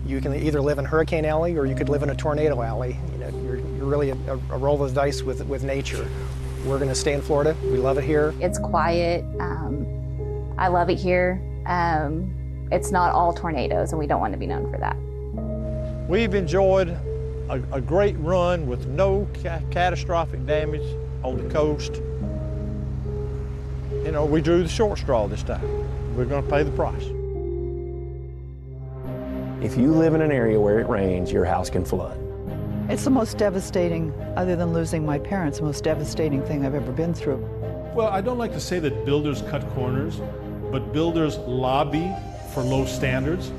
You can either live in Hurricane Alley or you could live in a Tornado Alley. You know, you're really a roll of the dice with nature. We're going to stay in Florida. We love it here. It's quiet. I love it here. It's not all tornadoes, and we don't want to be known for that. We've enjoyed a great run with no catastrophic damage on the coast. You know, we drew the short straw this time. We're going to pay the price. If you live in an area where it rains, your house can flood. It's the most devastating, other than losing my parents, the most devastating thing I've ever been through. Well, I don't like to say that builders cut corners, but builders lobby for low standards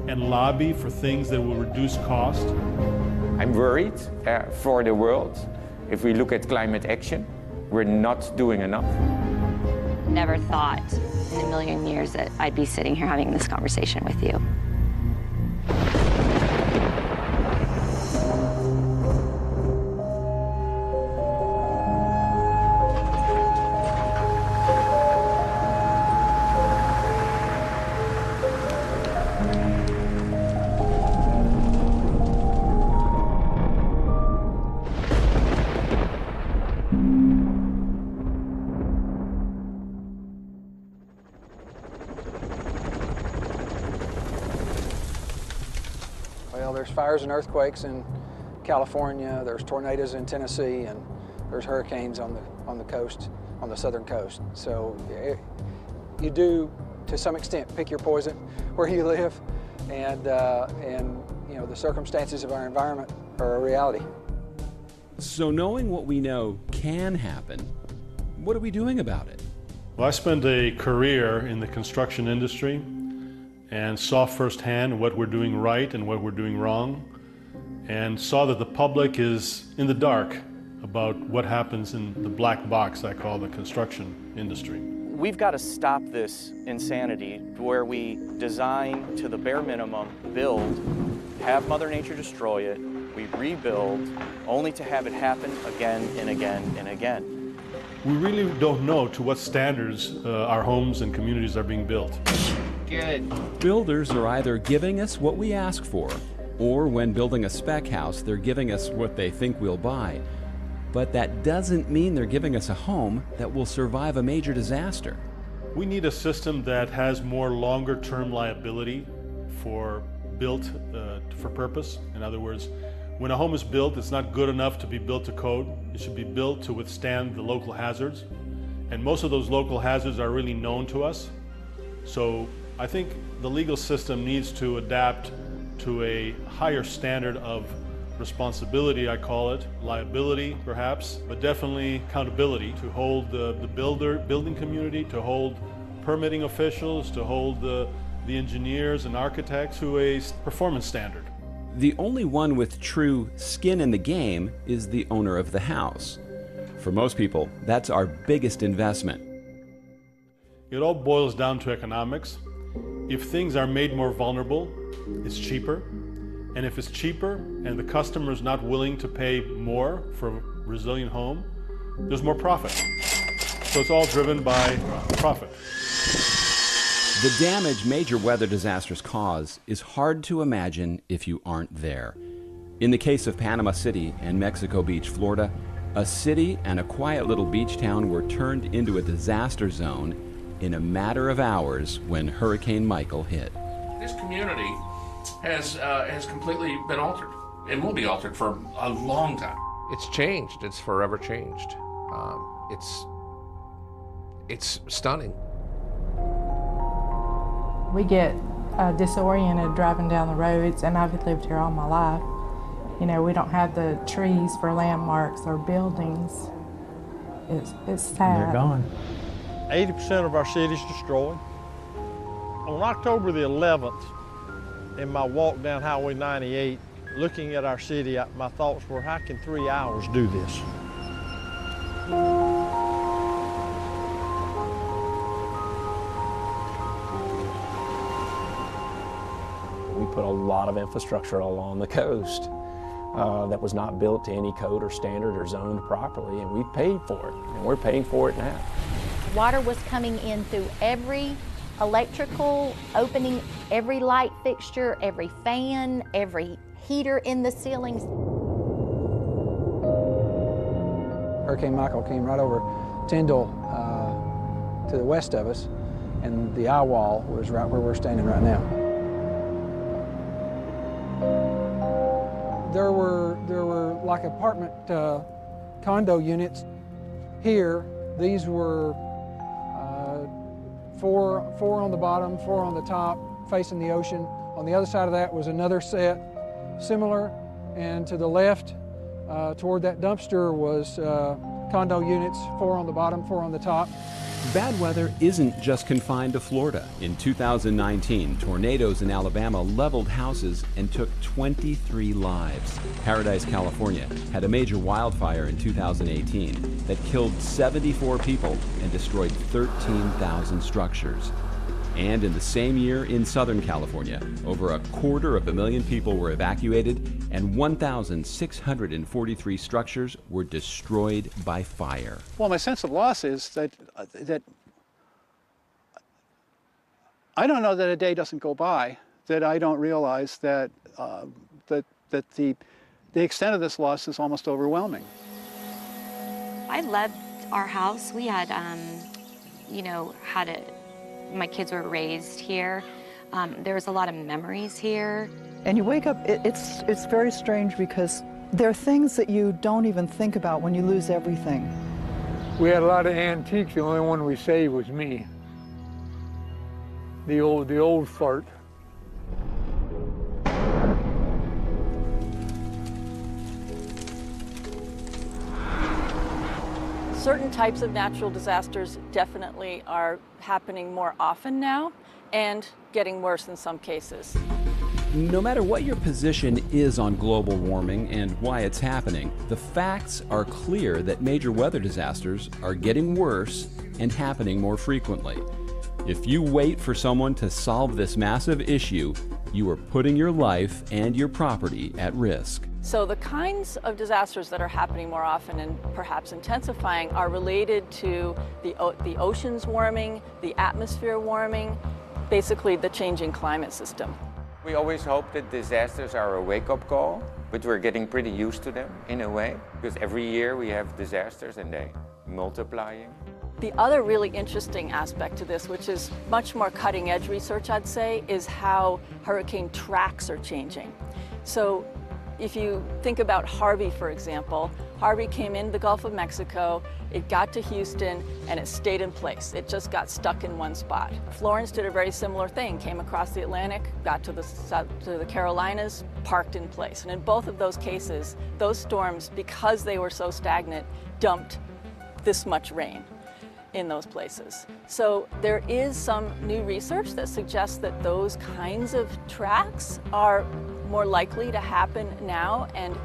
and lobby for things that will reduce cost. I'm worried for the world. If we look at climate action, we're not doing enough. Never thought in a million years that I'd be sitting here having this conversation with you. Well, there's fires and earthquakes in California, there's tornadoes in Tennessee, and there's hurricanes on the coast, on the southern coast. So you do, to some extent, pick your poison where you live, and you know, the circumstances of our environment are a reality. So knowing what we know can happen, what are we doing about it? Well, I spent a career in the construction industry and saw firsthand what we're doing right and what we're doing wrong, and saw that the public is in the dark about what happens in the black box I call the construction industry. We've got to stop this insanity where we design to the bare minimum, build, have Mother Nature destroy it, we rebuild, only to have it happen again and again and again. We really don't know to what standards our homes and communities are being built. Good. Builders are either giving us what we ask for, or when building a spec house, they're giving us what they think we'll buy. But that doesn't mean they're giving us a home that will survive a major disaster. We need a system that has more longer-term liability for built for purpose. In other words, when a home is built, it's not good enough to be built to code. It should be built to withstand the local hazards. And most of those local hazards are really known to us. So I think the legal system needs to adapt to a higher standard of responsibility, I call it, liability perhaps, but definitely accountability to hold the building community, to hold permitting officials, to hold the engineers and architects to a performance standard. The only one with true skin in the game is the owner of the house. For most people, that's our biggest investment. It all boils down to economics. If things are made more vulnerable, it's cheaper. And if it's cheaper and the customer is not willing to pay more for a resilient home, there's more profit. So it's all driven by profit. The damage major weather disasters cause is hard to imagine if you aren't there. In the case of Panama City and Mexico Beach, Florida, a city and a quiet little beach town were turned into a disaster zone in a matter of hours when Hurricane Michael hit. This community has completely been altered and will be altered for a long time. It's changed. It's forever changed. It's stunning. We get disoriented driving down the roads, and I've lived here all my life. You know, we don't have the trees for landmarks or buildings. It's sad. They're gone. 80% of our city's destroyed. On October the 11th, in my walk down Highway 98, looking at our city, my thoughts were, how can 3 hours do this? We put a lot of infrastructure along the coast that was not built to any code or standard or zoned properly, and we paid for it, and we're paying for it now. Water was coming in through every electrical, opening every light fixture, every fan, every heater in the ceilings. Hurricane Michael came right over Tyndall to the west of us, and the eye wall was right where we're standing right now. There were like apartment condo units here. These were four on the bottom, 4 on the top, facing the ocean. On the other side of that was another set, similar, and to the left, toward that dumpster was condo units, 4 on the bottom, 4 on the top. Bad weather isn't just confined to Florida. In 2019, tornadoes in Alabama leveled houses and took 23 lives. Paradise, California had a major wildfire in 2018 that killed 74 people and destroyed 13,000 structures. And in the same year in Southern California, over 250,000 people were evacuated and 1,643 structures were destroyed by fire. Well, my sense of loss is that I don't know that a day doesn't go by that I don't realize that that the extent of this loss is almost overwhelming. I loved our house. We had, my kids were raised here. There was a lot of memories here. And you wake up, it's very strange because there are things that you don't even think about when you lose everything. We had a lot of antiques. The only one we saved was me. The old fart. Certain types of natural disasters definitely are happening more often now and getting worse in some cases. No matter what your position is on global warming and why it's happening, the facts are clear that major weather disasters are getting worse and happening more frequently. If you wait for someone to solve this massive issue, you are putting your life and your property at risk. So the kinds of disasters that are happening more often and perhaps intensifying are related to the oceans warming, the atmosphere warming, basically the changing climate system. We always hope that disasters are a wake-up call, but we're getting pretty used to them in a way, because every year we have disasters and they multiplying. The other really interesting aspect to this, which is much more cutting-edge research, I'd say, is how hurricane tracks are changing. So if you think about Harvey, for example, Harvey came into the Gulf of Mexico, it got to Houston, and it stayed in place. It just got stuck in one spot. Florence did a very similar thing, came across the Atlantic, got to the Carolinas, parked in place. And in both of those cases, those storms, because they were so stagnant, dumped this much rain in those places. So there is some new research that suggests that those kinds of tracks are more likely to happen now and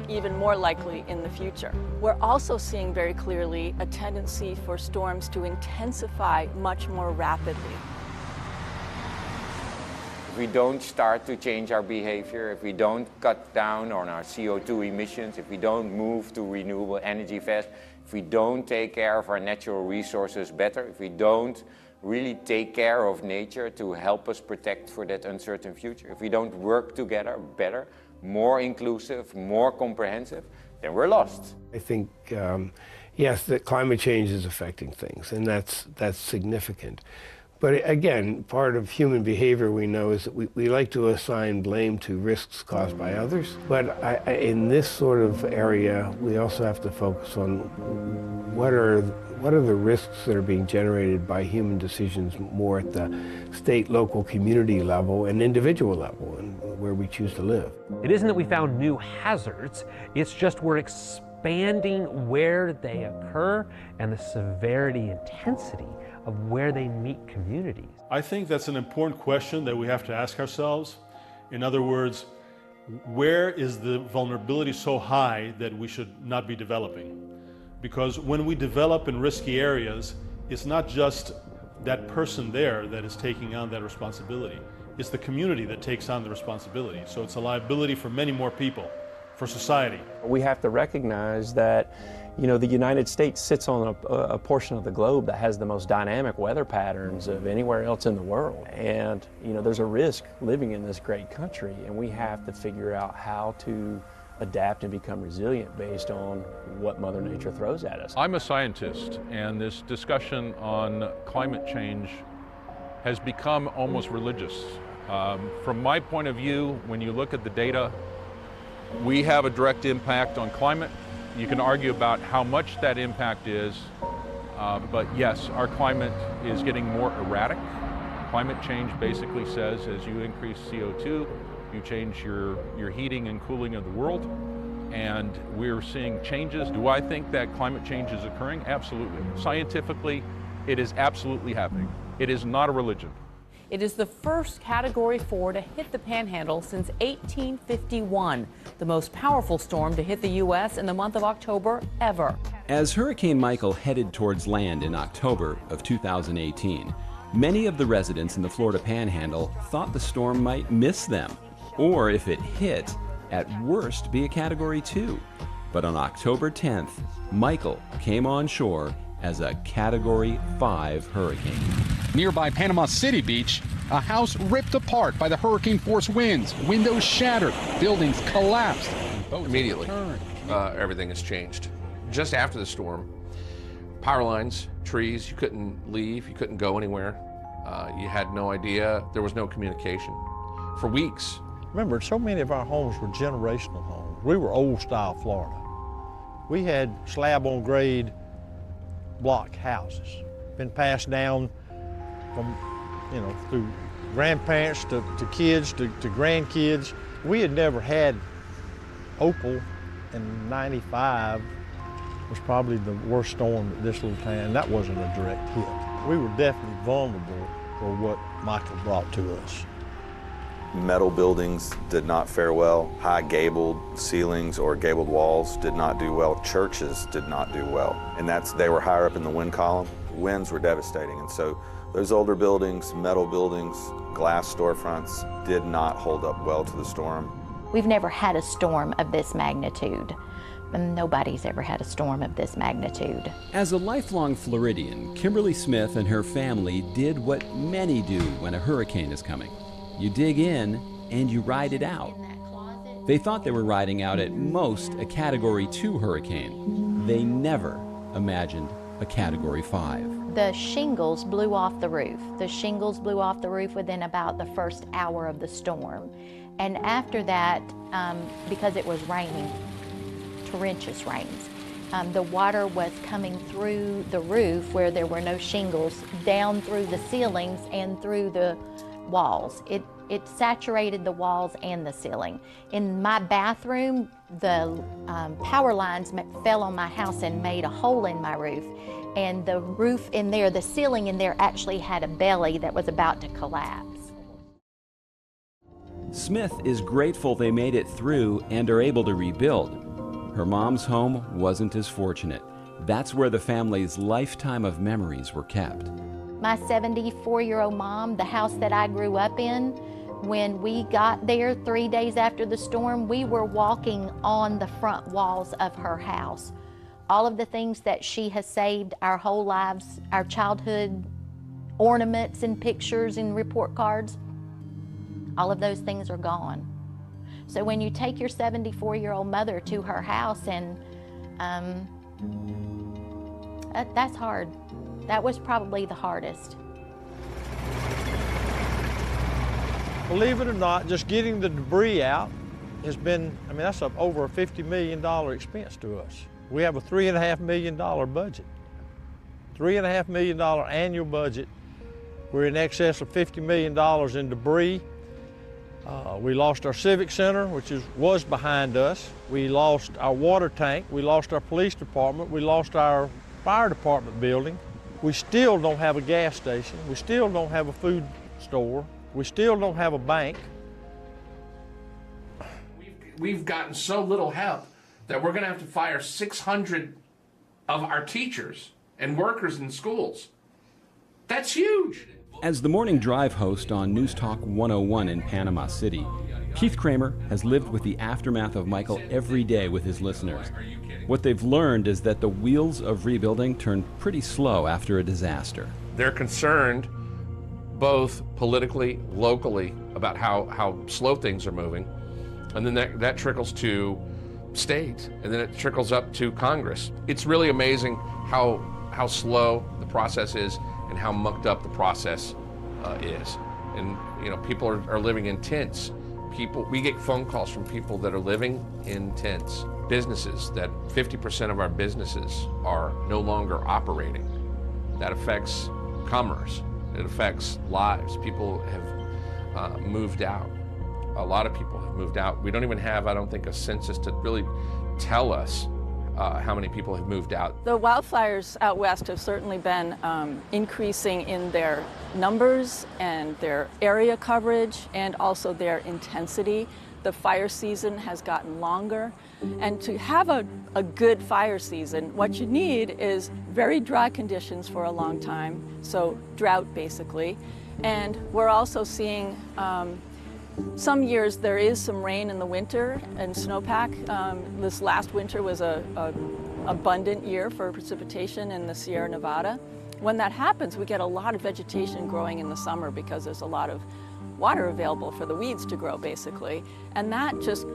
even more likely in the future. We're also seeing very clearly a tendency for storms to intensify much more rapidly. If we don't start to change our behavior, if we don't cut down on our CO2 emissions, if we don't move to renewable energy fast, if we don't take care of our natural resources better, if we don't really take care of nature to help us protect for that uncertain future, if we don't work together better, more inclusive, more comprehensive, then we're lost. I think, yes, that climate change is affecting things, and that's significant. But again, part of human behavior we know is that we like to assign blame to risks caused by others. But in this sort of area, we also have to focus on what are the risks that are being generated by human decisions more at the state, local, community level and individual level, and where we choose to live. It isn't that we found new hazards, it's just we're expanding where they occur and the severity, intensity of where they meet communities. I think that's an important question that we have to ask ourselves. In other words, where is the vulnerability so high that we should not be developing? Because when we develop in risky areas, it's not just that person there that is taking on that responsibility. It's the community that takes on the responsibility. So it's a liability for many more people, for society. We have to recognize that, you know, the United States sits on a portion of the globe that has the most dynamic weather patterns of anywhere else in the world. And, you know, there's a risk living in this great country, and we have to figure out how to adapt and become resilient based on what Mother Nature throws at us. I'm a scientist, and this discussion on climate change has become almost religious. From my point of view, when you look at the data, we have a direct impact on climate. You can argue about how much that impact is, but yes, our climate is getting more erratic. Climate change basically says as you increase CO2, you change your heating and cooling of the world, and we're seeing changes. Do I think that climate change is occurring? Absolutely. Scientifically, it is absolutely happening. It is not a religion. It is the first Category 4 to hit the Panhandle since 1851, the most powerful storm to hit the U.S. in the month of October ever. As Hurricane Michael headed towards land in October of 2018, many of the residents in the Florida Panhandle thought the storm might miss them, or if it hit, at worst be a Category 2. But on October 10th, Michael came on shore as a Category 5 hurricane. Nearby Panama City Beach, a house ripped apart by the hurricane-force winds, windows shattered, buildings collapsed. Immediately, everything has changed. Just after the storm, power lines, trees, you couldn't leave, you couldn't go anywhere. You had no idea, there was no communication. For weeks. Remember, so many of our homes were generational homes. We were old-style Florida. We had slab-on-grade block houses, been passed down from, you know, through grandparents to kids to grandkids. We had never had Opal, and 95 was probably the worst storm at this little town, and that wasn't a direct hit. We were definitely vulnerable for what Michael brought to us. Metal buildings did not fare well. High gabled ceilings or gabled walls did not do well. Churches did not do well. And they were higher up in the wind column. Winds were devastating. And so those older buildings, metal buildings, glass storefronts did not hold up well to the storm. We've never had a storm of this magnitude. Nobody's ever had a storm of this magnitude. As a lifelong Floridian, Kimberly Smith and her family did what many do when a hurricane is coming. You dig in and you ride it out. They thought they were riding out at most a Category 2 hurricane. They never imagined a Category 5. The shingles blew off the roof. The shingles blew off the roof within about the first hour of the storm. And after that, because it was raining, torrentious rains, the water was coming through the roof where there were no shingles, down through the ceilings and through the walls. It saturated the walls and the ceiling. In my bathroom, the power lines fell on my house and made a hole in my roof. And the roof in there, the ceiling in there actually had a belly that was about to collapse. Smith is grateful they made it through and are able to rebuild. Her mom's home wasn't as fortunate. That's where the family's lifetime of memories were kept. My 74-year-old mom, the house that I grew up in, when we got there 3 days after the storm, we were walking on the front walls of her house. All of the things that she has saved our whole lives, our childhood ornaments and pictures and report cards, all of those things are gone. So when you take your 74-year-old mother to her house, and that's hard. That was probably the hardest. Believe it or not, just getting the debris out has been, I mean, that's over a $50 million expense to us. We have a $3.5 million budget. $3.5 million annual budget. We're in excess of $50 million in debris. We lost our civic center, which was behind us. We lost our water tank. We lost our police department. We lost our fire department building. We still don't have a gas station. We still don't have a food store. We still don't have a bank. We've gotten so little help that we're going to have to fire 600 of our teachers and workers in schools. That's huge. As the morning drive host on News Talk 101 in Panama City, Keith Kramer has lived with the aftermath of Michael every day with his listeners. What they've learned is that the wheels of rebuilding turn pretty slow after a disaster. They're concerned both politically, locally, about how slow things are moving, and then that trickles to state, and then it trickles up to Congress. It's really amazing how slow the process is and how mucked up the process is. And you know, people are living in tents. We get phone calls from people that are living in tents. Businesses, that 50% of our businesses are no longer operating. That affects commerce. It affects lives. People have moved out. A lot of people have moved out. We don't even have, I don't think, a census to really tell us how many people have moved out. The wildfires out west have certainly been increasing in their numbers and their area coverage and also their intensity. The fire season has gotten longer. And to have a good fire season, what you need is very dry conditions for a long time, so drought basically. And we're also seeing some years there is some rain in the winter and snowpack. This last winter was a abundant year for precipitation in the Sierra Nevada. When that happens, we get a lot of vegetation growing in the summer because there's a lot of water available for the weeds to grow, basically. And that just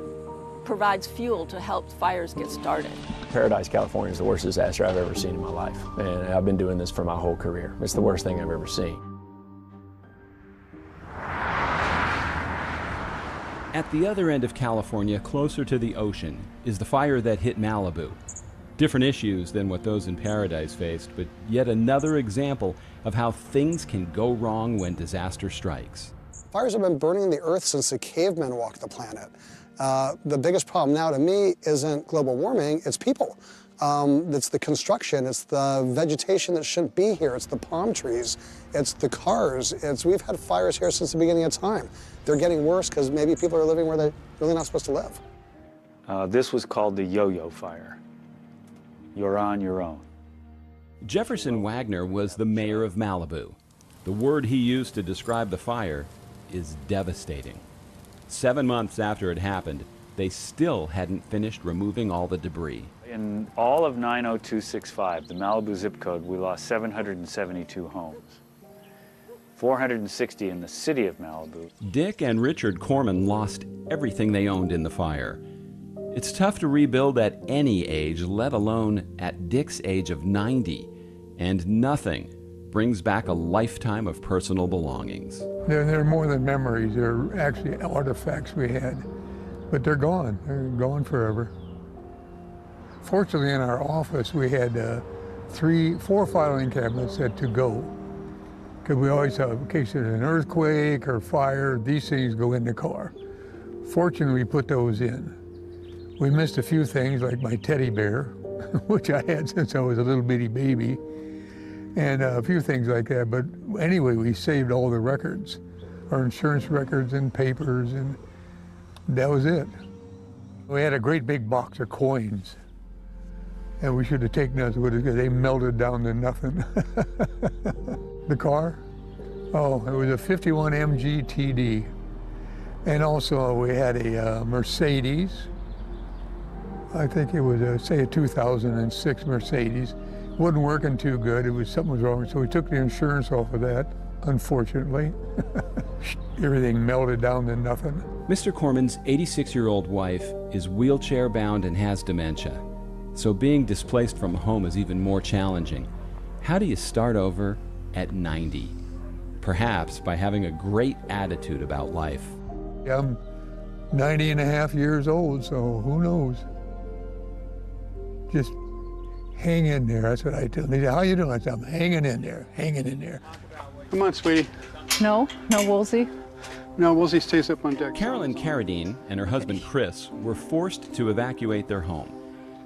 provides fuel to help fires get started. Paradise, California is the worst disaster I've ever seen in my life. And I've been doing this for my whole career. It's the worst thing I've ever seen. At the other end of California, closer to the ocean, is the fire that hit Malibu. Different issues than what those in Paradise faced, but yet another example of how things can go wrong when disaster strikes. Fires have been burning the earth since the cavemen walked the planet. The biggest problem now to me isn't global warming, it's people. It's the construction, it's the vegetation that shouldn't be here, it's the palm trees, it's the cars. We've had fires here since the beginning of time. They're getting worse because maybe people are living where they're really not supposed to live. This was called the yo-yo fire. You're on your own. Jefferson Wagner was the mayor of Malibu. The word he used to describe the fire is devastating. 7 months after it happened, they still hadn't finished removing all the debris. In all of 90265, the Malibu zip code, we lost 772 homes. 460 in the city of Malibu. Dick and Richard Corman lost everything they owned in the fire. It's tough to rebuild at any age, let alone at Dick's age of 90. And nothing brings back a lifetime of personal belongings. They're more than memories. They're actually artifacts we had. But they're gone. They're gone forever. Fortunately, in our office, we had 4 filing cabinets that to go. Because we always have, in case there's an earthquake or fire, these things go in the car. Fortunately, we put those in. We missed a few things, like my teddy bear, which I had since I was a little bitty baby, and a few things like that. But anyway, we saved all the records, our insurance records and papers, and that was it. We had a great big box of coins, and we should have taken those with us because they melted down to nothing. The car? Oh, it was a 51 MG TD. And also we had a Mercedes. I think it was, say, a 2006 Mercedes. Wasn't working too good. Something was wrong, so we took the insurance off of that, unfortunately. Everything melted down to nothing. Mr. Corman's 86-year-old wife is wheelchair-bound and has dementia. So being displaced from home is even more challenging. How do you start over at 90? Perhaps by having a great attitude about life. I'm 90 and a half years old, so who knows? Just hang in there, that's what I tell them. They say, how you doing? I say, I'm hanging in there, hanging in there. Come on, sweetie. No Woolsey? No, Woolsey stays up on deck. Carolyn Carradine and her husband Chris were forced to evacuate their home,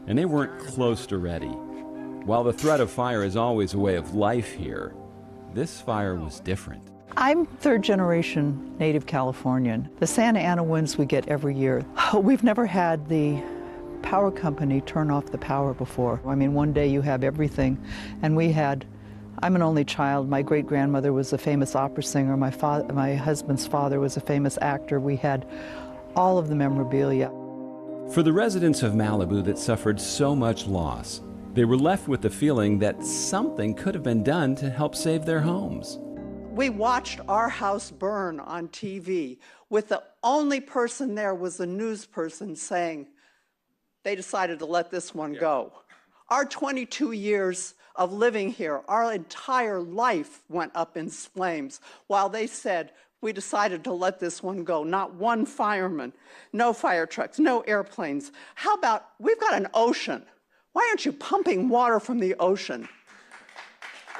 and they weren't close to ready. While the threat of fire is always a way of life here, this fire was different. I'm third-generation native Californian. The Santa Ana winds we get every year. We've never had the power company turn off the power before. I mean, one day you have everything, and we had I'm an only child. My great-grandmother was a famous opera singer. My husband's father was a famous actor. We had all of the memorabilia. For the residents of Malibu that suffered so much loss, they were left with the feeling that something could have been done to help save their homes. We watched our house burn on TV with the only person there was a news person saying, they decided to let this one go. Our 22 years of living here, our entire life went up in flames while they said, we decided to let this one go. Not one fireman, no fire trucks, no airplanes. How about, we've got an ocean. Why aren't you pumping water from the ocean?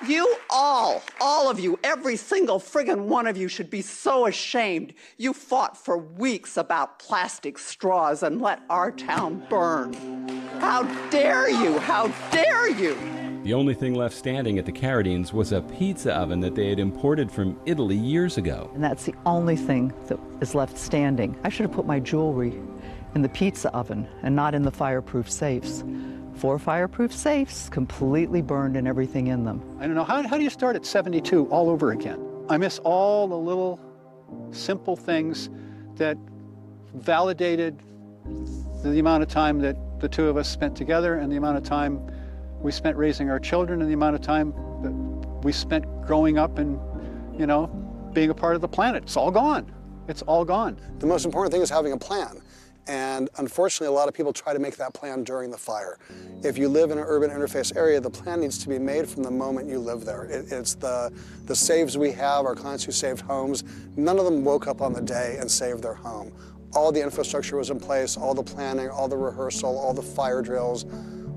You all of you, every single friggin' one of you should be so ashamed. You fought for weeks about plastic straws and let our town burn. How dare you? How dare you? The only thing left standing at the Carradines was a pizza oven that they had imported from Italy years ago. And that's the only thing that is left standing. I should have put my jewelry in the pizza oven and not in the fireproof safes. 4 fireproof safes, completely burned and everything in them. I don't know, how do you start at 72 all over again? I miss all the little simple things that validated the amount of time that the two of us spent together and the amount of time we spent raising our children and the amount of time that we spent growing up and, you know, being a part of the planet. It's all gone. It's all gone. The most important thing is having a plan. And unfortunately, a lot of people try to make that plan during the fire. If you live in an urban interface area, the plan needs to be made from the moment you live there. It's the saves we have, our clients who saved homes, none of them woke up on the day and saved their home. All the infrastructure was in place, all the planning, all the rehearsal, all the fire drills,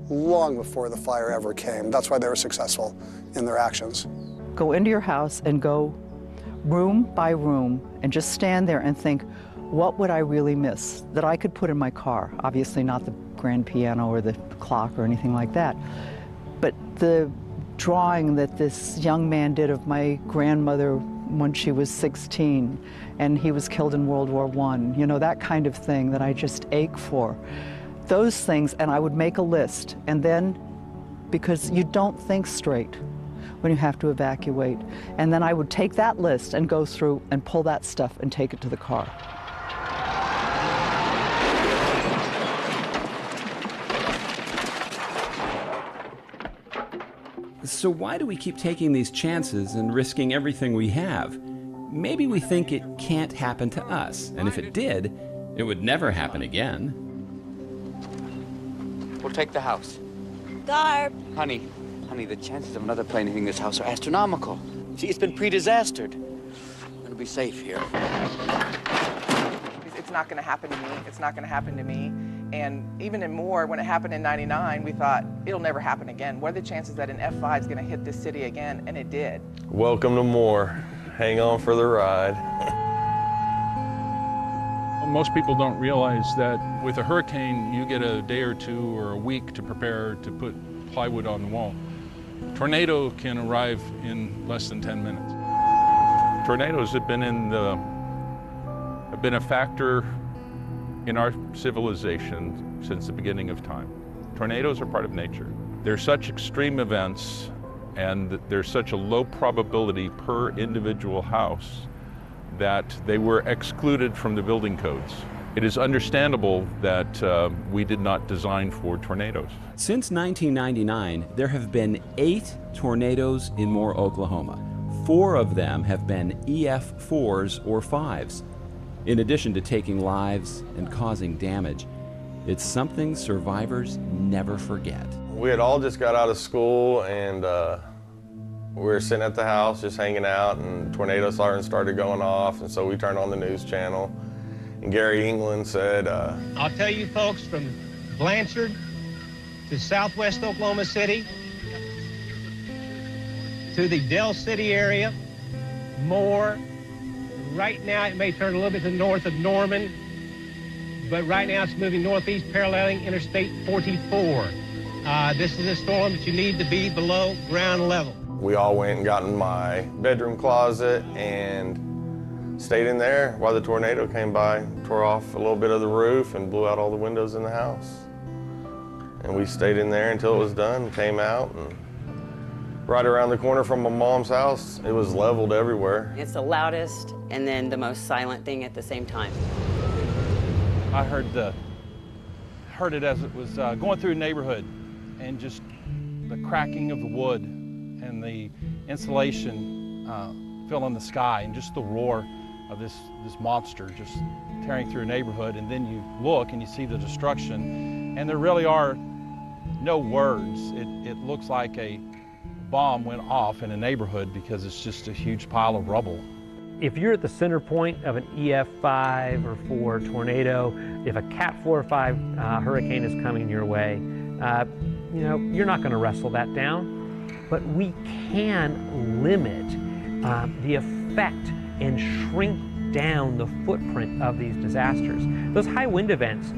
long before the fire ever came. That's why they were successful in their actions. Go into your house and go room by room and just stand there and think, what would I really miss that I could put in my car? Obviously not the grand piano or the clock or anything like that, but the drawing that this young man did of my grandmother when she was 16 and he was killed in World War I, you know, that kind of thing that I just ache for. Those things, and I would make a list, and then, because you don't think straight when you have to evacuate, and then I would take that list and go through and pull that stuff and take it to the car. So why do we keep taking these chances and risking everything we have? Maybe we think it can't happen to us, and if it did, it would never happen again. We'll take the house. Garb. Honey, the chances of another plane hitting this house are astronomical. See, it's been pre-disastered. We're gonna be safe here. It's not gonna happen to me. It's not gonna happen to me. And even in more, when it happened in '99, we thought, it'll never happen again. What are the chances that an F5 is gonna hit this city again? And it did. Welcome to Moore. Hang on for the ride. Most people don't realize that with a hurricane, you get a day or two or a week to prepare to put plywood on the wall. Tornado can arrive in less than 10 minutes. Tornadoes have been a factor in our civilization since the beginning of time. Tornadoes are part of nature. They're such extreme events and there's such a low probability per individual house that they were excluded from the building codes. It is understandable that we did not design for tornadoes. Since 1999, there have been 8 tornadoes in Moore, Oklahoma. 4 of them have been EF4s or 5s. In addition to taking lives and causing damage, it's something survivors never forget. We had all just got out of school and we were sitting at the house just hanging out and tornado sirens started going off, and so we turned on the news channel and Gary England said, I'll tell you folks, from Blanchard to southwest Oklahoma City to the Del City area, Moore. Right now it may turn a little bit to the north of Norman, but right now it's moving northeast paralleling Interstate 44. This is a storm that you need to be below ground level. We all went and got in my bedroom closet and stayed in there while the tornado came by, tore off a little bit of the roof and blew out all the windows in the house. And we stayed in there until it was done, came out, and right around the corner from my mom's house, it was leveled everywhere. It's the loudest and then the most silent thing at the same time. I heard it as it was going through a neighborhood, and just the cracking of the wood and the insulation filling the sky, and just the roar of this monster just tearing through a neighborhood. And then you look and you see the destruction, and there really are no words. It looks like a bomb went off in a neighborhood because it's just a huge pile of rubble. If you're at the center point of an EF5 or 4 tornado, if a Cat 4 or 5 hurricane is coming your way, you know, you're not going to wrestle that down. But we can limit the effect and shrink down the footprint of these disasters. Those high wind events,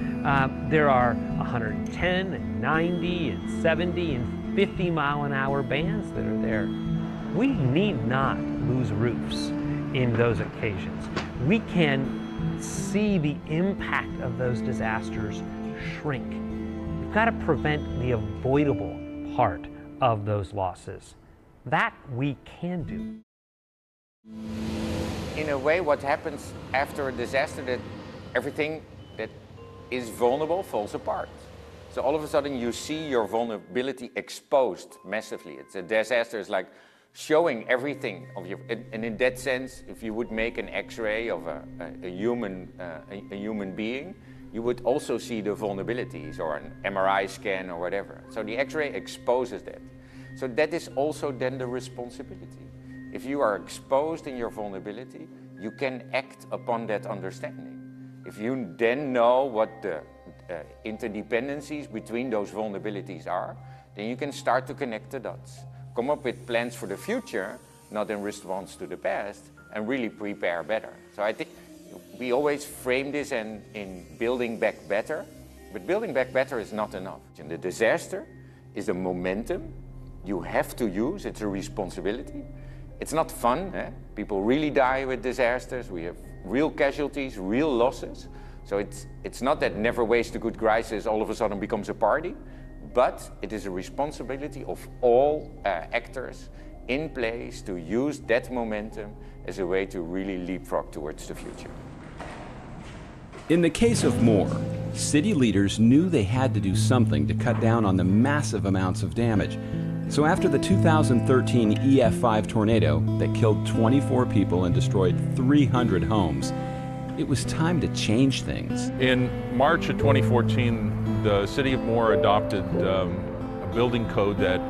there are 110 and 90 and 70 and 50 mile an hour bands that are there. We need not lose roofs in those occasions. We can see the impact of those disasters shrink. We've got to prevent the avoidable part of those losses. That we can do. In a way, what happens after a disaster, that everything that is vulnerable falls apart. So all of a sudden you see your vulnerability exposed massively. It's a disaster is like showing everything of your, and in that sense, if you would make an X-ray of a human being, you would also see the vulnerabilities, or an MRI scan or whatever. So the X-ray exposes that. So that is also then the responsibility. If you are exposed in your vulnerability, you can act upon that understanding. If you then know what the interdependencies between those vulnerabilities are, then you can start to connect the dots. Come up with plans for the future, not in response to the past, and really prepare better. So I think we always frame this in building back better, but building back better is not enough. And the disaster is a momentum you have to use. It's a responsibility. It's not fun. People really die with disasters. We have real casualties, real losses. So it's not that never waste a good crisis all of a sudden becomes a party, but it is a responsibility of all actors in place to use that momentum as a way to really leapfrog towards the future. In the case of Moore, city leaders knew they had to do something to cut down on the massive amounts of damage. So after the 2013 EF5 tornado that killed 24 people and destroyed 300 homes, it was time to change things. In March of 2014, the city of Moore adopted a building code that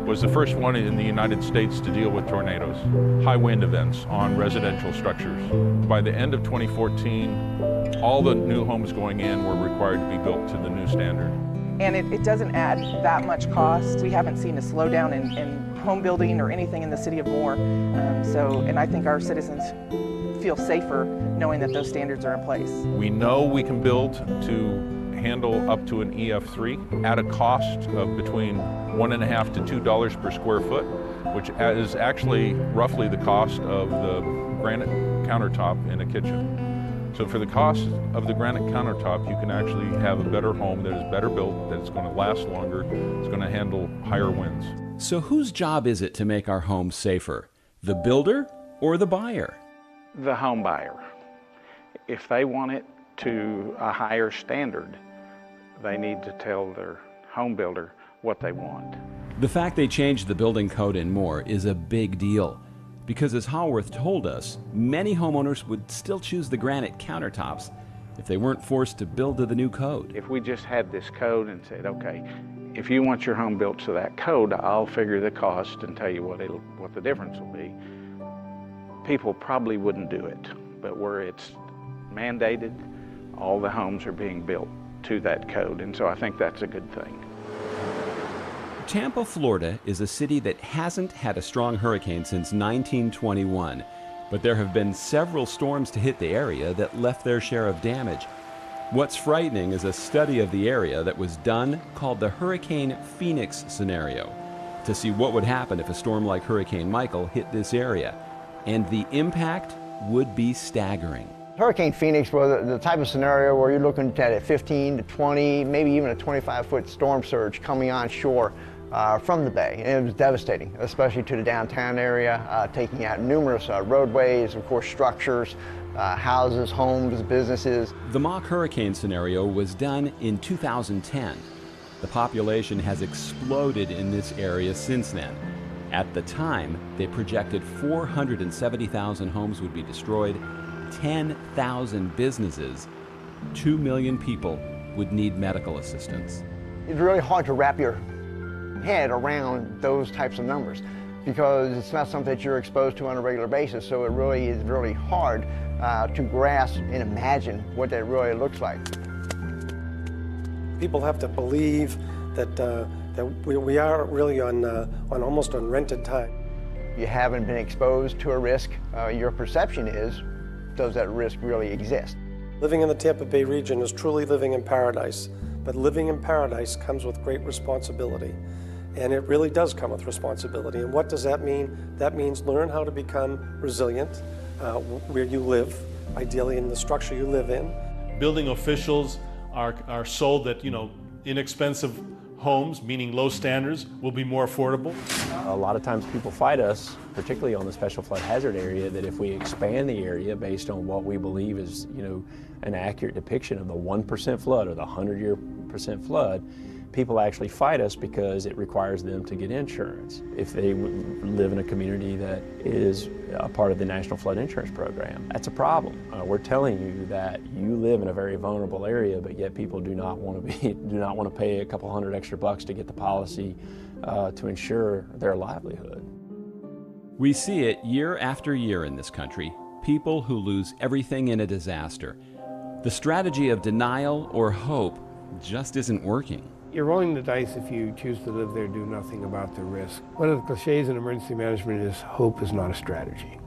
was the first one in the United States to deal with tornadoes, high wind events on residential structures. By the end of 2014, all the new homes going in were required to be built to the new standard. And it doesn't add that much cost. We haven't seen a slowdown in home building or anything in the city of Moore. And I think our citizens feel safer knowing that those standards are in place. We know we can build to handle up to an EF3 at a cost of between $1.50 to $2 per square foot, which is actually roughly the cost of the granite countertop in a kitchen. So for the cost of the granite countertop, you can actually have a better home that is better built, that's going to last longer, it's going to handle higher winds. So whose job is it to make our homes safer? The builder or the buyer? The home buyer. If they want it to a higher standard, they need to tell their home builder what they want. The fact they changed the building code in Moore is a big deal, because as Haworth told us, many homeowners would still choose the granite countertops if they weren't forced to build to the new code. If we just had this code and said, okay, if you want your home built to that code, I'll figure the cost and tell you what the difference will be, people probably wouldn't do it. But where it's mandated, all the homes are being built to that code, and so I think that's a good thing. Tampa, Florida is a city that hasn't had a strong hurricane since 1921, but there have been several storms to hit the area that left their share of damage. What's frightening is a study of the area that was done called the Hurricane Phoenix scenario, to see what would happen if a storm like Hurricane Michael hit this area, and the impact would be staggering. Hurricane Phoenix was the type of scenario where you're looking at a 15 to 20, maybe even a 25-foot storm surge coming on shore from the bay. And it was devastating, especially to the downtown area, taking out numerous roadways, of course structures, houses, homes, businesses. The mock hurricane scenario was done in 2010. The population has exploded in this area since then. At the time, they projected 470,000 homes would be destroyed, 10,000 businesses, 2 million people would need medical assistance. It's really hard to wrap your head around those types of numbers because it's not something that you're exposed to on a regular basis, so it really is really hard to grasp and imagine what that really looks like. People have to believe that we are really on almost on rented time. You haven't been exposed to a risk. Your perception is, does that risk really exist? Living in the Tampa Bay region is truly living in paradise, but living in paradise comes with great responsibility. And it really does come with responsibility. And what does that mean? That means learn how to become resilient where you live, ideally in the structure you live in. Building officials are sold that, inexpensive homes, meaning low standards, will be more affordable. A lot of times people fight us, particularly on the special flood hazard area, that if we expand the area based on what we believe is, an accurate depiction of the 1% flood or the 100-year percent flood, people actually fight us because it requires them to get insurance if they live in a community that is a part of the National Flood Insurance Program. That's a problem. We're telling you that you live in a very vulnerable area, but yet people do not want to pay a couple $100 extra to get the policy to insure their livelihood. We see it year after year in this country, people who lose everything in a disaster. The strategy of denial or hope just isn't working. You're rolling the dice if you choose to live there, do nothing about the risk. One of the cliches in emergency management is hope is not a strategy.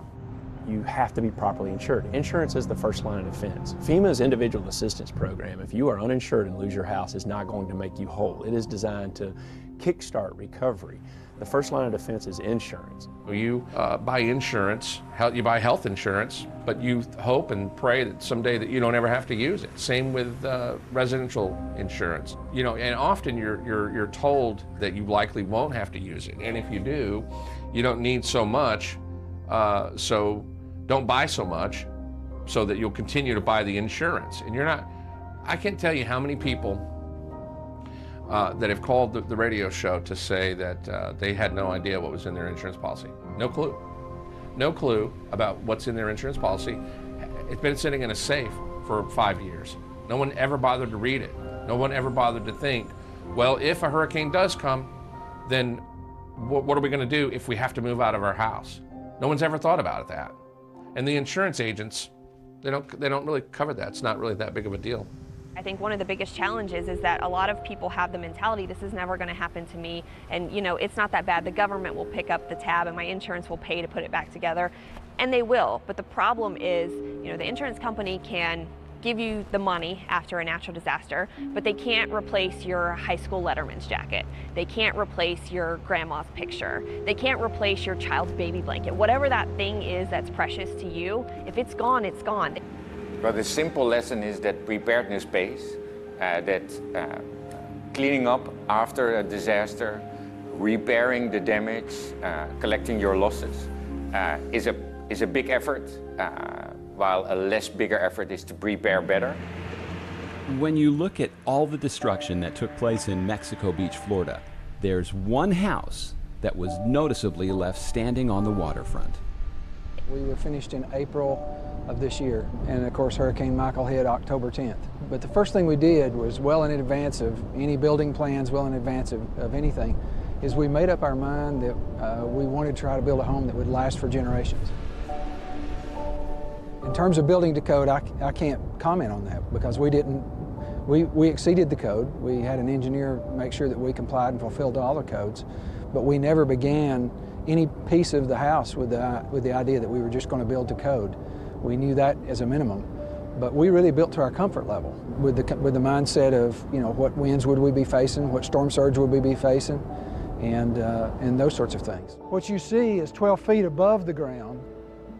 You have to be properly insured. Insurance is the first line of defense. FEMA's individual assistance program, if you are uninsured and lose your house, is not going to make you whole. It is designed to kickstart recovery. The first line of defense is insurance. You buy insurance, you buy health insurance, but you hope and pray that someday that you don't ever have to use it. Same with residential insurance. And often you're told that you likely won't have to use it. And if you do, you don't need so much, so don't buy so much so that you'll continue to buy the insurance. And I can't tell you how many people that have called the radio show to say that they had no idea what was in their insurance policy. No clue. No clue about what's in their insurance policy. It's been sitting in a safe for 5 years. No one ever bothered to read it. No one ever bothered to think, well, if a hurricane does come, then what are we going to do if we have to move out of our house? No one's ever thought about that. And the insurance agents, they don't really cover that. It's not really that big of a deal. I think one of the biggest challenges is that a lot of people have the mentality, this is never going to happen to me, and it's not that bad. The government will pick up the tab and my insurance will pay to put it back together, and they will. But the problem is, the insurance company can give you the money after a natural disaster, but they can't replace your high school letterman's jacket. They can't replace your grandma's picture. They can't replace your child's baby blanket. Whatever that thing is that's precious to you, if it's gone, it's gone. But the simple lesson is that preparedness pays, that cleaning up after a disaster, repairing the damage, collecting your losses is a big effort, while a less bigger effort is to prepare better. When you look at all the destruction that took place in Mexico Beach, Florida, there's one house that was noticeably left standing on the waterfront. We were finished in April of this year, and of course Hurricane Michael hit October 10th. But the first thing we did was, well in advance of any building plans, well in advance of anything, is we made up our mind that we wanted to try to build a home that would last for generations. In terms of building to code, I can't comment on that because we exceeded the code. We had an engineer make sure that we complied and fulfilled all the codes, but we never began any piece of the house with the idea that we were just going to build to code. We knew that as a minimum, but we really built to our comfort level with the mindset of, what winds would we be facing, what storm surge would we be facing, and those sorts of things. What you see is 12 feet above the ground.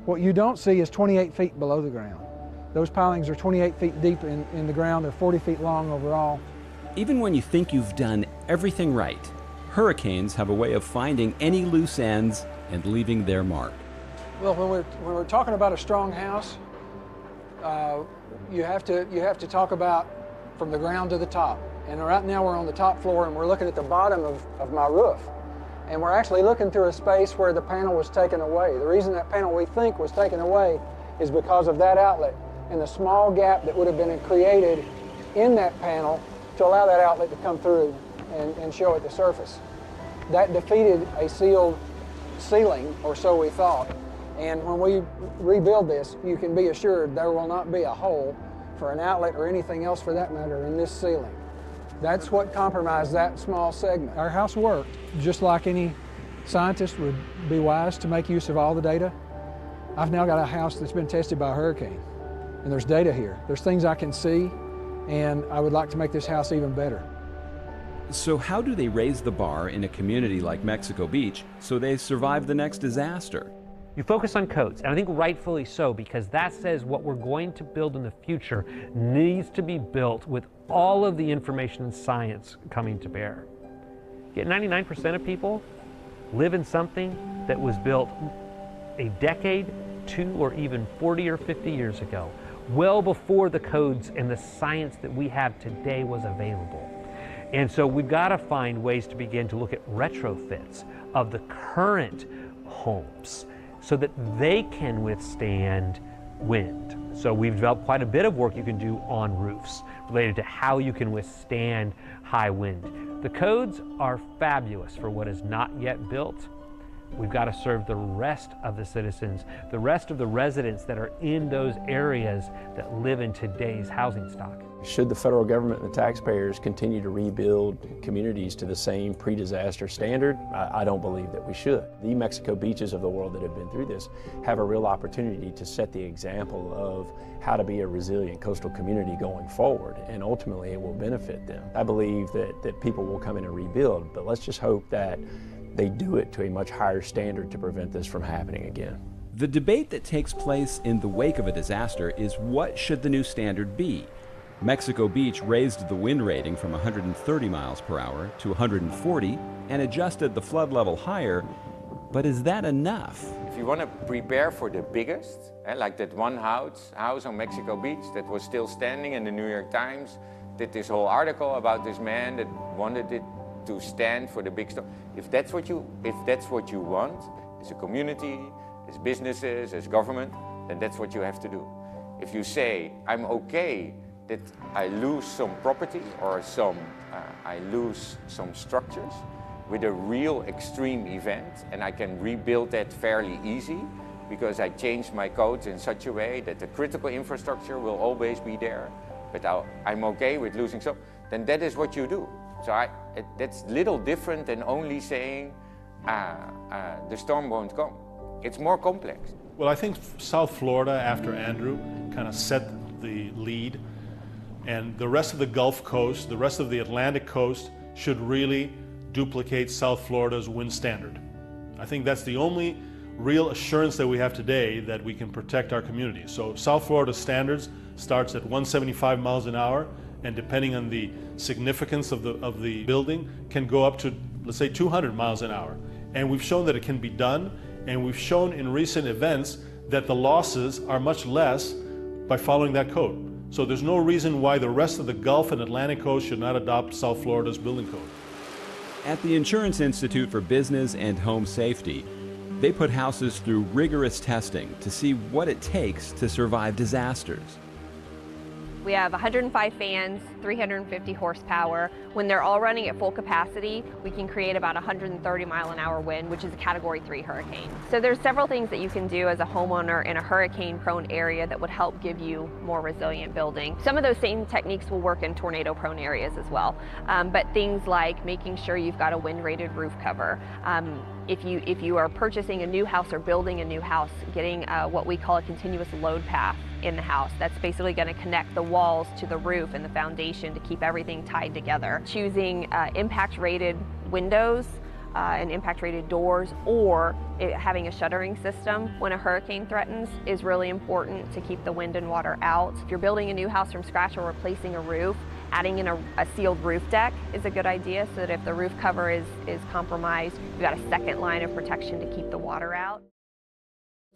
What you don't see is 28 feet below the ground. Those pilings are 28 feet deep in the ground. They're 40 feet long overall. Even when you think you've done everything right, hurricanes have a way of finding any loose ends and leaving their mark. Well, when we're talking about a strong house, you have to talk about from the ground to the top. And right now we're on the top floor and we're looking at the bottom of my roof. And we're actually looking through a space where the panel was taken away. The reason that panel we think was taken away is because of that outlet and the small gap that would have been created in that panel to allow that outlet to come through and show at the surface. That defeated a sealed ceiling, or so we thought. And when we rebuild this, you can be assured there will not be a hole for an outlet or anything else for that matter in this ceiling. That's what compromised that small segment. Our house worked, just like any scientist would be wise to make use of all the data. I've now got a house that's been tested by a hurricane, and there's data here. There's things I can see, and I would like to make this house even better. So how do they raise the bar in a community like Mexico Beach so they survive the next disaster? You focus on codes, and I think rightfully so, because that says what we're going to build in the future needs to be built with all of the information and science coming to bear. Yet 99% of people live in something that was built a decade, 2 or even 40 or 50 years ago, well before the codes and the science that we have today was available. And so we've got to find ways to begin to look at retrofits of the current homes so that they can withstand wind. So we've developed quite a bit of work you can do on roofs related to how you can withstand high wind. The codes are fabulous for what is not yet built. We've got to serve the rest of the citizens, the rest of the residents that are in those areas that live in today's housing stock. Should the federal government and the taxpayers continue to rebuild communities to the same pre-disaster standard? I don't believe that we should. The Mexico Beaches of the world that have been through this have a real opportunity to set the example of how to be a resilient coastal community going forward, and ultimately it will benefit them. I believe that people will come in and rebuild, but let's just hope that they do it to a much higher standard to prevent this from happening again. The debate that takes place in the wake of a disaster is what should the new standard be? Mexico Beach raised the wind rating from 130 miles per hour to 140 and adjusted the flood level higher, but is that enough? If you want to prepare for the biggest, like that one house on Mexico Beach that was still standing, and the New York Times did this whole article about this man that wanted it to stand for the big storm. If that's what you want as a community, as businesses, as government, then that's what you have to do. If you say, I'm okay that I lose some property or I lose some structures with a real extreme event, and I can rebuild that fairly easy because I changed my codes in such a way that the critical infrastructure will always be there, but I'm okay with losing some, then that is what you do. So that's little different than only saying the storm won't come. It's more complex. Well, I think South Florida after Andrew kind of set the lead, and the rest of the Gulf Coast, the rest of the Atlantic coast should really duplicate South Florida's wind standard. I think that's the only real assurance that we have today that we can protect our communities. So South Florida standards starts at 175 miles an hour, and depending on the significance of the building, can go up to, let's say, 200 miles an hour. And we've shown that it can be done, and we've shown in recent events that the losses are much less by following that code. So there's no reason why the rest of the Gulf and Atlantic coast should not adopt South Florida's building code. At the Insurance Institute for Business and Home Safety, they put houses through rigorous testing to see what it takes to survive disasters. We have 105 fans, 350 horsepower. When they're all running at full capacity, we can create about 130 mile an hour wind, which is a Category 3 hurricane. So there's several things that you can do as a homeowner in a hurricane-prone area that would help give you more resilient building. Some of those same techniques will work in tornado-prone areas as well, but things like making sure you've got a wind-rated roof cover. If you are purchasing a new house or building a new house, getting what we call a continuous load path in the house. That's basically going to connect the walls to the roof and the foundation to keep everything tied together. Choosing impact-rated windows and impact-rated doors, or having a shuttering system when a hurricane threatens is really important to keep the wind and water out. If you're building a new house from scratch or replacing a roof, Adding in a sealed roof deck is a good idea so that if the roof cover is compromised, you've got a second line of protection to keep the water out.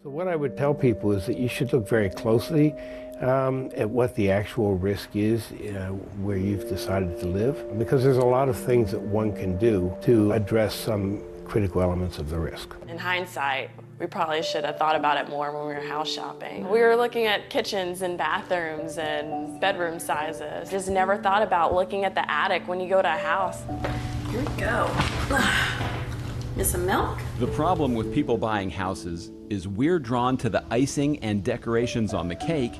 So what I would tell people is that you should look very closely at what the actual risk is where you've decided to live, because there's a lot of things that one can do to address some critical elements of the risk. In hindsight, we probably should have thought about it more when we were house shopping. We were looking at kitchens and bathrooms and bedroom sizes. Just never thought about looking at the attic when you go to a house. Here we go. Get some milk? The problem with people buying houses is we're drawn to the icing and decorations on the cake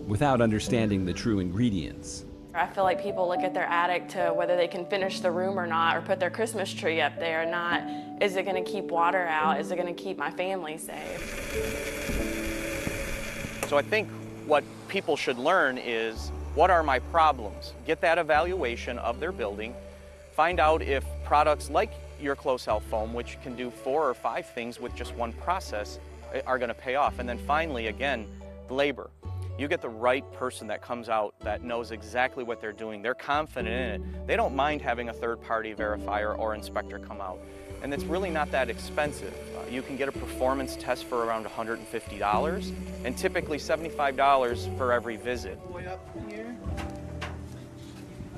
without understanding the true ingredients. I feel like people look at their attic to whether they can finish the room or not, or put their Christmas tree up there or not. Is it going to keep water out? Is it going to keep my family safe? So I think what people should learn is, what are my problems? Get that evaluation of their building. Find out if products like your close-health foam, which can do 4 or 5 things with just one process, are going to pay off. And then finally, again, labor. You get the right person that comes out that knows exactly what they're doing. They're confident in it. They don't mind having a third-party verifier or inspector come out. And it's really not that expensive. You can get a performance test for around $150 and typically $75 for every visit.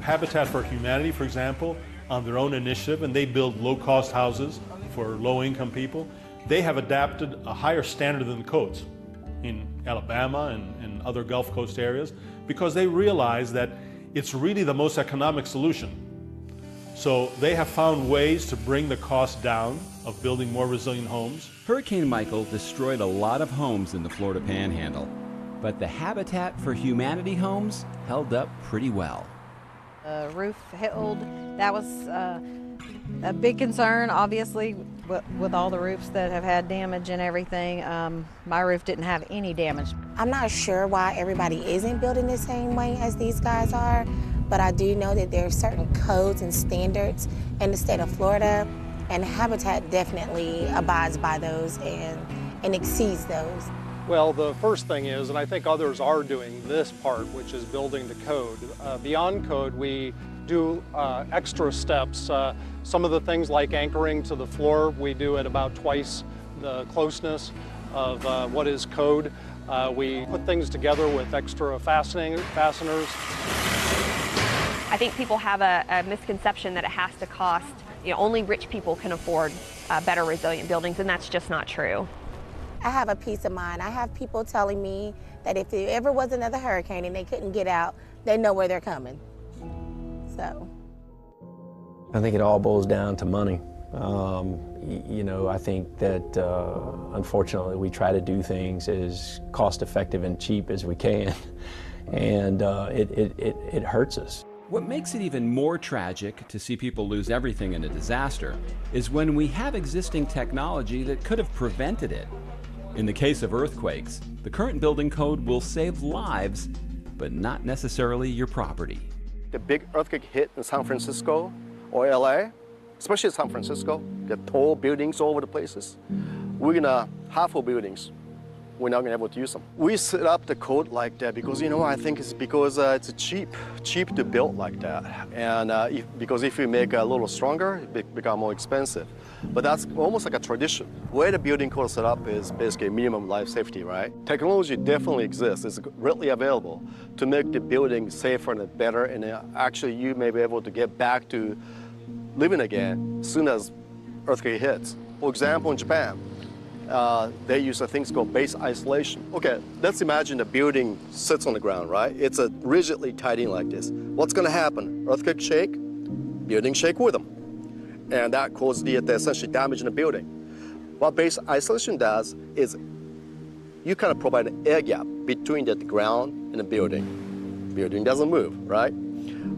Habitat for Humanity, for example, on their own initiative, and they build low-cost houses for low-income people, they have adapted a higher standard than the codes in Alabama and other Gulf Coast areas, because they realize that it's really the most economic solution. So they have found ways to bring the cost down of building more resilient homes. Hurricane Michael destroyed a lot of homes in the Florida Panhandle, but the Habitat for Humanity homes held up pretty well. Roof held, that was a big concern, obviously, with all the roofs that have had damage and everything. My roof didn't have any damage. I'm not sure why everybody isn't building the same way as these guys are, but I do know that there are certain codes and standards in the state of Florida, and Habitat definitely abides by those and exceeds those. Well, the first thing is, and I think others are doing this part, which is building the code. Beyond code, we do extra steps. Some of the things like anchoring to the floor, we do at about twice the closeness of what is code. We put things together with extra fasteners. I think people have a misconception that it has to cost, only rich people can afford better resilient buildings, and that's just not true. I have a peace of mind. I have people telling me that if there ever was another hurricane and they couldn't get out, they know where they're coming. So I think it all boils down to money. I think that unfortunately we try to do things as cost effective and cheap as we can, and it hurts us. What makes it even more tragic to see people lose everything in a disaster is when we have existing technology that could have prevented it. In the case of earthquakes, the current building code will save lives, but not necessarily your property. The big earthquake hit in San Francisco or LA, especially San Francisco, the tall buildings all over the places. We're gonna half of buildings, we're not gonna be able to use them. We set up the code like that because, I think it's because it's cheap to build like that. And because if you make it a little stronger, it becomes more expensive. But that's almost like a tradition. Where the building code is set up is basically minimum life safety, right? Technology definitely exists. It's readily available to make the building safer and better, and actually you may be able to get back to living again as soon as earthquake hits. For example, in Japan, they use things called base isolation. Okay, let's imagine the building sits on the ground, right? It's rigidly tied in like this. What's gonna happen? Earthquake shake, building shake with them. And that causes the essentially damage in the building. What base isolation does is you kind of provide an air gap between the ground and the building. Building doesn't move, right?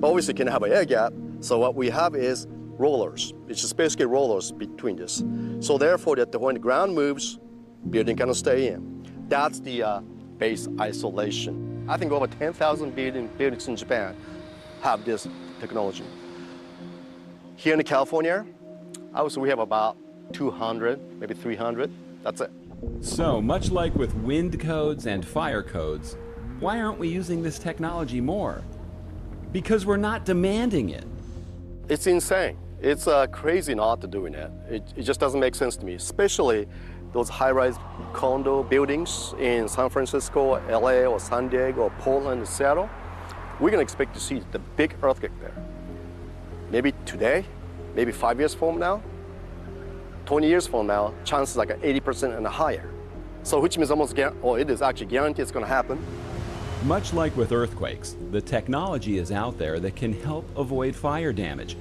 But obviously you can have an air gap, so what we have is rollers. It's just basically rollers between this. So therefore, that when the ground moves, building cannot stay in. That's the base isolation. I think over 10,000 buildings in Japan have this technology. Here in California, obviously we have about 200, maybe 300. That's it. So, much like with wind codes and fire codes, why aren't we using this technology more? because we're not demanding it. It's insane. It's crazy not to doing it. It just doesn't make sense to me, especially those high-rise condo buildings in San Francisco, LA, or San Diego, or Portland, Seattle. We're gonna expect to see the big earthquake there. Maybe today, maybe 5 years from now, 20 years from now, chances like 80% and higher. So which means it is actually guaranteed it's gonna happen. Much like with earthquakes, the technology is out there that can help avoid fire damage.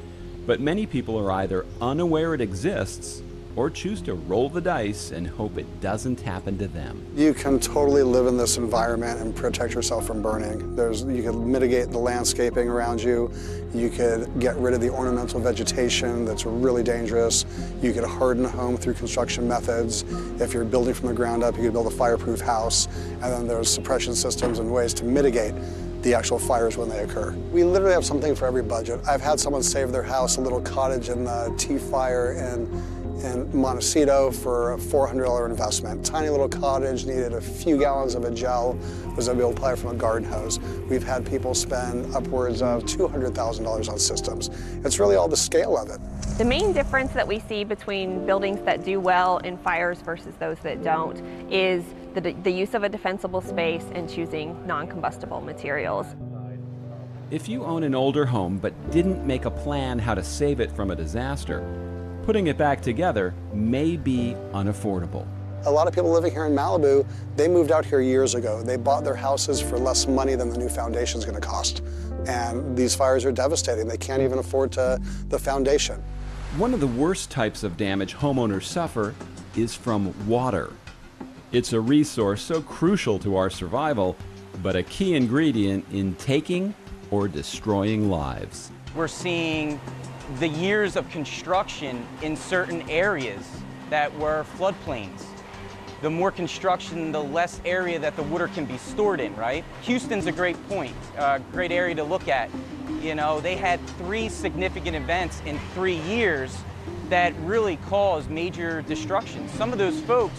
But many people are either unaware it exists or choose to roll the dice and hope it doesn't happen to them. You can totally live in this environment and protect yourself from burning. You can mitigate the landscaping around you. You could get rid of the ornamental vegetation that's really dangerous. You could harden a home through construction methods. If you're building from the ground up, you could build a fireproof house. And then there's suppression systems and ways to mitigate the actual fires when they occur. We literally have something for every budget. I've had someone save their house, a little cottage in the T-Fire in Montecito for a $400 investment. Tiny little cottage, needed a few gallons of a gel, was able to apply from a garden hose. We've had people spend upwards of $200,000 on systems. It's really all the scale of it. The main difference that we see between buildings that do well in fires versus those that don't is the use of a defensible space and choosing non-combustible materials. If you own an older home but didn't make a plan how to save it from a disaster, putting it back together may be unaffordable. A lot of people living here in Malibu, they moved out here years ago. They bought their houses for less money than the new foundation is going to cost. And these fires are devastating. They can't even afford the foundation. One of the worst types of damage homeowners suffer is from water. It's a resource so crucial to our survival, but a key ingredient in taking or destroying lives. We're seeing the years of construction in certain areas that were floodplains. The more construction, the less area that the water can be stored in, right? Houston's a great point, great area to look at. You know, they had 3 significant events in 3 years that really caused major destruction. Some of those folks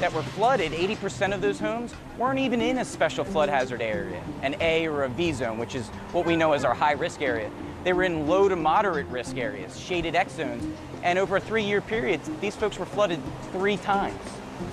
that were flooded, 80% of those homes weren't even in a special flood hazard area, an A or a V zone, which is what we know as our high risk area. They were in low to moderate risk areas, shaded X zones, and over a 3-year period, these folks were flooded 3 times.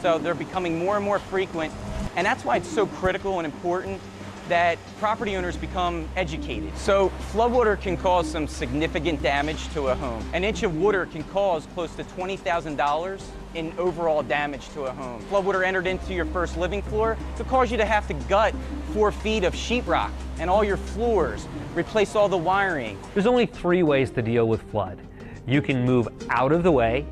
So they're becoming more and more frequent, and that's why it's so critical and important that property owners become educated. So floodwater can cause some significant damage to a home. An inch of water can cause close to $20,000 in overall damage to a home. Floodwater entered into your first living floor to cause you to have to gut 4 feet of sheetrock and all your floors, replace all the wiring. There's only 3 ways to deal with flood. You can move out of the way,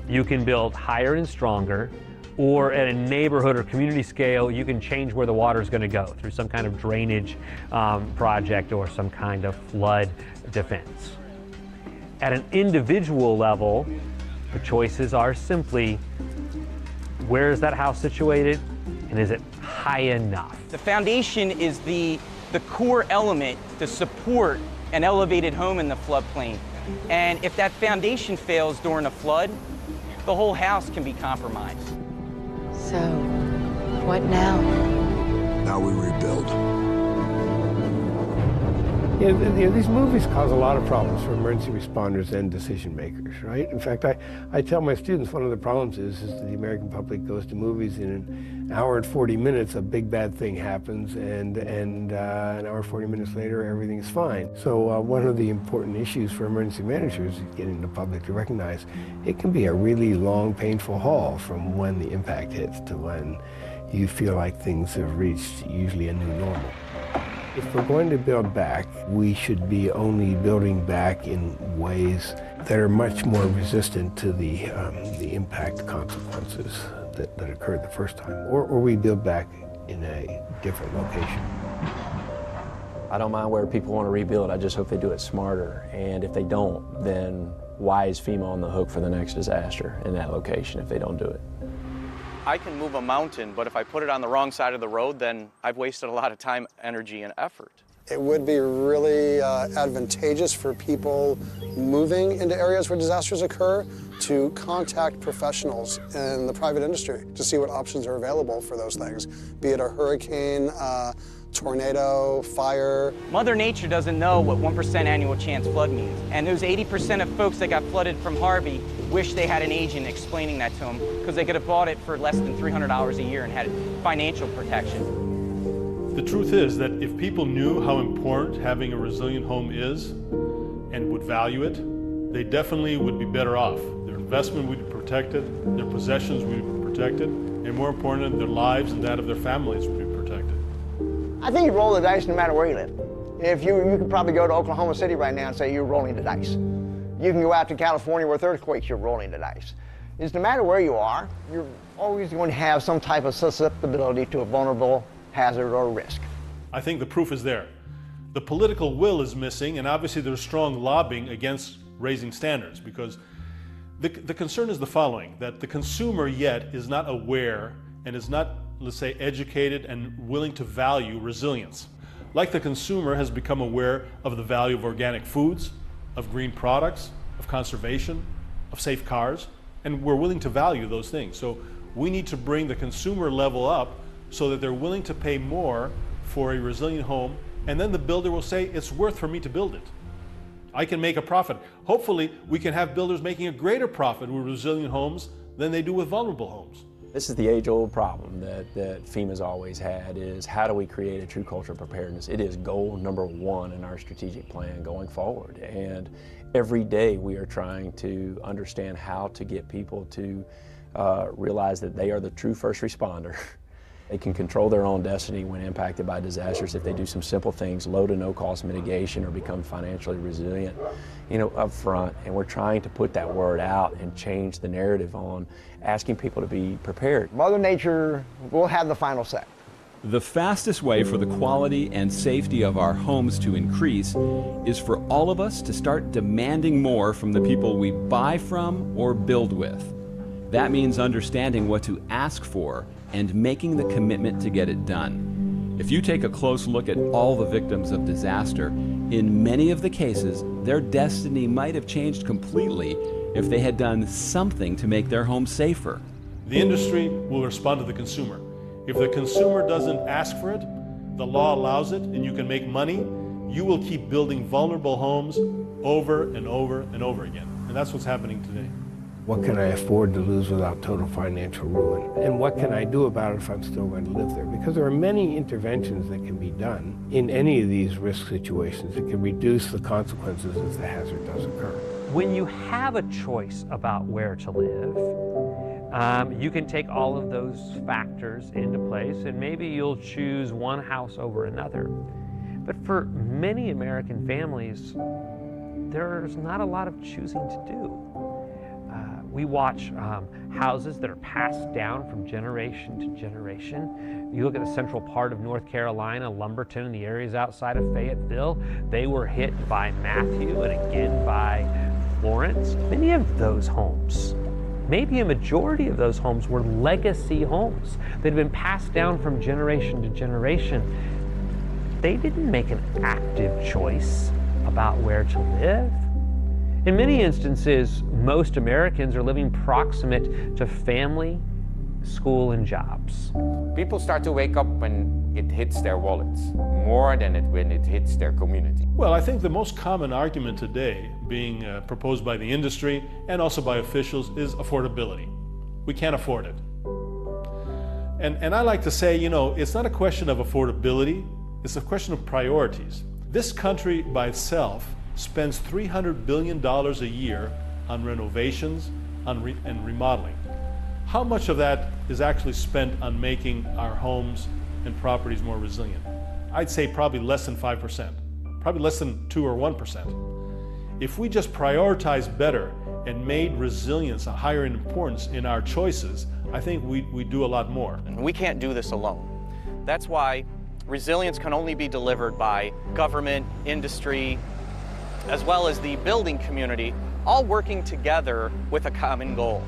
you can build higher and stronger, or at a neighborhood or community scale, you can change where the water is going to go through some kind of drainage project or some kind of flood defense. At an individual level, the choices are simply, where is that house situated, and is it high enough? The foundation is the core element to support an elevated home in the floodplain. And if that foundation fails during a flood, the whole house can be compromised. So, what now? Now we rebuild. Yeah, these movies cause a lot of problems for emergency responders and decision makers, right? In fact, I tell my students one of the problems is that the American public goes to movies in an hour and 40 minutes, a big bad thing happens, and an hour and 40 minutes later, everything's fine. So one of the important issues for emergency managers is getting the public to recognize it can be a really long, painful haul from when the impact hits to when you feel like things have reached usually a new normal. If we're going to build back, we should be only building back in ways that are much more resistant to the impact consequences that occurred the first time, or we build back in a different location. I don't mind where people want to rebuild, I just hope they do it smarter. And if they don't, then why is FEMA on the hook for the next disaster in that location if they don't do it? I can move a mountain, but if I put it on the wrong side of the road, then I've wasted a lot of time, energy, and effort. It would be really advantageous for people moving into areas where disasters occur to contact professionals in the private industry to see what options are available for those things, be it a hurricane tornado, fire. Mother Nature doesn't know what 1% annual chance flood means. And those 80% of folks that got flooded from Harvey wish they had an agent explaining that to them, because they could have bought it for less than $300 a year and had financial protection. The truth is that if people knew how important having a resilient home is and would value it, they definitely would be better off. Their investment would be protected, their possessions would be protected, and more important, their lives and that of their families would be protected. I think you roll the dice no matter where you live. If you could probably go to Oklahoma City right now and say you're rolling the dice. You can go out to California with earthquakes, you're rolling the dice. It's no matter where you are, you're always going to have some type of susceptibility to a vulnerable hazard or risk. I think the proof is there. The political will is missing, and obviously there's strong lobbying against raising standards, because the concern is the following, that the consumer yet is not aware and is not, let's say, educated and willing to value resilience. Like the consumer has become aware of the value of organic foods, of green products, of conservation, of safe cars, and we're willing to value those things. So we need to bring the consumer level up so that they're willing to pay more for a resilient home, and then the builder will say, it's worth for me to build it. I can make a profit. Hopefully, we can have builders making a greater profit with resilient homes than they do with vulnerable homes. This is the age-old problem that FEMA's always had, is how do we create a true culture of preparedness? It is goal number one in our strategic plan going forward. And every day we are trying to understand how to get people to realize that they are the true first responder. They can control their own destiny when impacted by disasters if they do some simple things, low to no cost mitigation, or become financially resilient, up front. And we're trying to put that word out and change the narrative on asking people to be prepared. Mother Nature will have the final say. The fastest way for the quality and safety of our homes to increase is for all of us to start demanding more from the people we buy from or build with. That means understanding what to ask for and making the commitment to get it done. If you take a close look at all the victims of disaster, in many of the cases, their destiny might have changed completely if they had done something to make their home safer. The industry will respond to the consumer. If the consumer doesn't ask for it, the law allows it, and you can make money, you will keep building vulnerable homes over and over and over again. And that's what's happening today. What can I afford to lose without total financial ruin? And what can I do about it if I'm still going to live there? Because there are many interventions that can be done in any of these risk situations that can reduce the consequences if the hazard does occur. When you have a choice about where to live, you can take all of those factors into place, and maybe you'll choose one house over another. But for many American families, there's not a lot of choosing to do. We watch houses that are passed down from generation to generation. You look at the central part of North Carolina, Lumberton, and the areas outside of Fayetteville, they were hit by Matthew and again by Florence. Many of those homes, maybe a majority of those homes, were legacy homes that had been passed down from generation to generation. They didn't make an active choice about where to live. In many instances, most Americans are living proximate to family, school, and jobs. People start to wake up when it hits their wallets, more than when it hits their community. Well, I think the most common argument today being proposed by the industry and also by officials is affordability. We can't afford it. And I like to say, it's not a question of affordability, it's a question of priorities. This country by itself spends $300 billion a year on renovations and remodeling. How much of that is actually spent on making our homes and properties more resilient? I'd say probably less than 5%, probably less than 2 or 1%. If we just prioritize better and made resilience a higher importance in our choices, I think we'd do a lot more. We can't do this alone. That's why resilience can only be delivered by government, industry, as well as the building community, all working together with a common goal.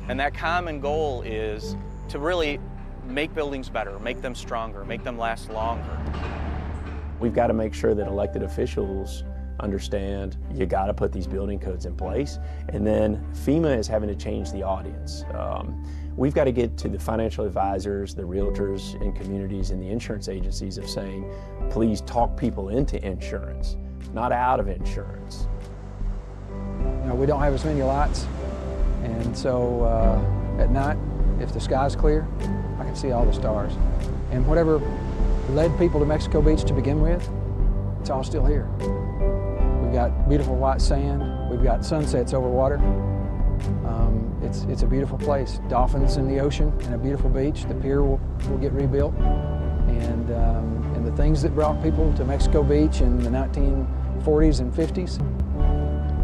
And that common goal is to really make buildings better, make them stronger, make them last longer. We've got to make sure that elected officials understand you got to put these building codes in place. And then FEMA is having to change the audience. We've got to get to the financial advisors, the realtors in communities, and the insurance agencies of saying, please talk people into insurance, not out of insurance. You know, we don't have as many lights, and so at night, if the sky's clear, I can see all the stars. And whatever led people to Mexico Beach to begin with, it's all still here. We've got beautiful white sand, we've got sunsets over water. It's a beautiful place. Dolphins in the ocean and a beautiful beach. The pier will get rebuilt. And the things that brought people to Mexico Beach in the 1940s and 50s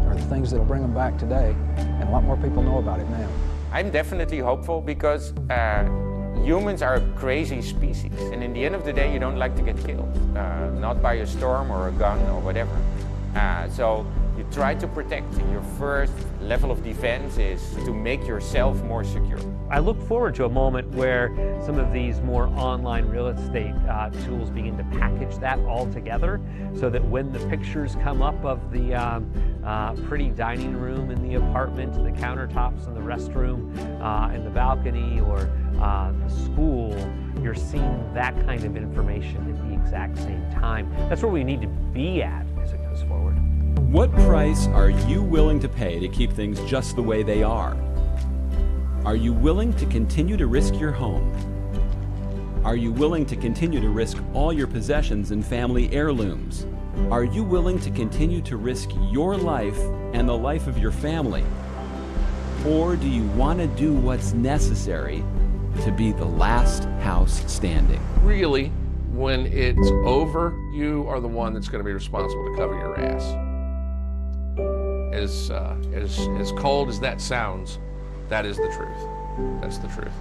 are the things that'll bring them back today. And a lot more people know about it now. I'm definitely hopeful because humans are a crazy species. And in the end of the day, you don't like to get killed. Not by a storm or a gun or whatever. So you try to protect. Your first level of defense is to make yourself more secure. I look forward to a moment where some of these more online real estate tools begin to package that all together so that when the pictures come up of the pretty dining room in the apartment, the countertops in the restroom, and the balcony, or the school, you're seeing that kind of information at the exact same time. That's where we need to be at as it goes forward. What price are you willing to pay to keep things just the way they are? Are you willing to continue to risk your home? Are you willing to continue to risk all your possessions and family heirlooms? Are you willing to continue to risk your life and the life of your family? Or do you want to do what's necessary to be the last house standing? Really, when it's over, you are the one that's going to be responsible to cover your ass. As cold as that sounds, that is the truth. That's the truth.